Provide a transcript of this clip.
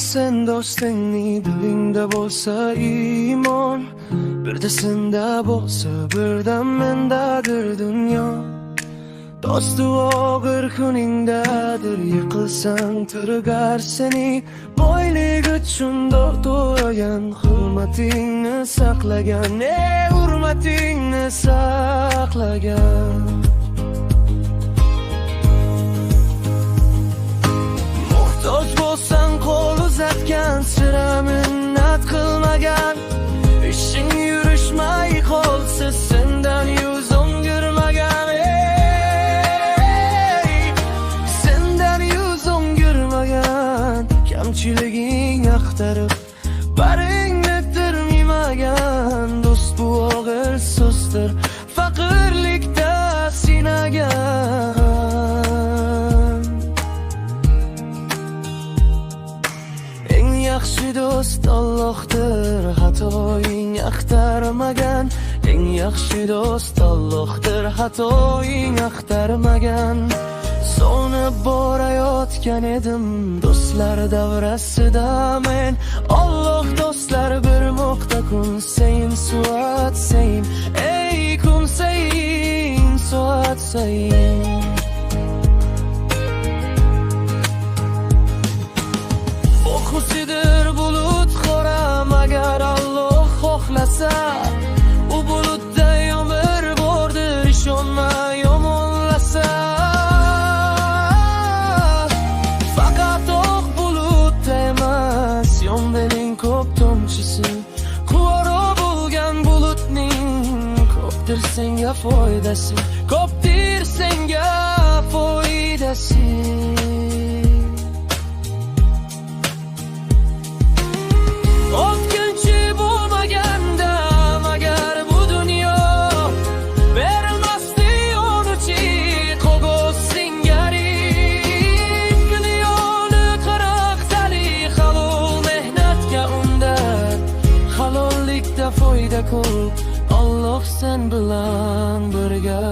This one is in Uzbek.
sen do'stingni dilingda bo'lsa iymon, birda senda bo'lsa birda mendadir dunyo. Do'stu og'ir kuningdadir, yiqilsang turgar seni boylik uchun to'ygan, hurmatingni saqlagan, hurmatingni saqlagan. Muhtoj bo'lsang qo'l uzatgan, sira minnat qilmagan, ishing yurishmay qolsa sendan yuz o'ngirmagan, sendan yuz o'ngirmagan. Kamchiliging axtarib baringni tirmimagan, do'st bu og'ir so'zdir, faqirlikda sinagan. Eng yaxshi do'st Allohdir, xatoing axtarmagan. Eng yaxshi do'st Allohdir, xatoing axtarmagan. So'nib borayotgan edim do'stlar davrasida men, Alloh do'stlar bermoqda kun sayin soat sayin, ey kun sayin soat sayin. O'qisidir bulut qoram, agar Alloh xohlasa u bulutda yomg'ir bordir, ishonma yomonlasa. Faqat oq bulutda emas, yomg'irning ko'p tomchisi, quvaro bo'lgan bulutning ko'pdir senga foydasi, ko'pdir senga foydasi. O'tkinchi bo'lmaganda agar bu dunyo, bermasdi yo'nichi qog'oz singaring. Dunyoni qirqtali halol mehnatga undar, halollikda foyda ko'p, Alloh sen bilan birga.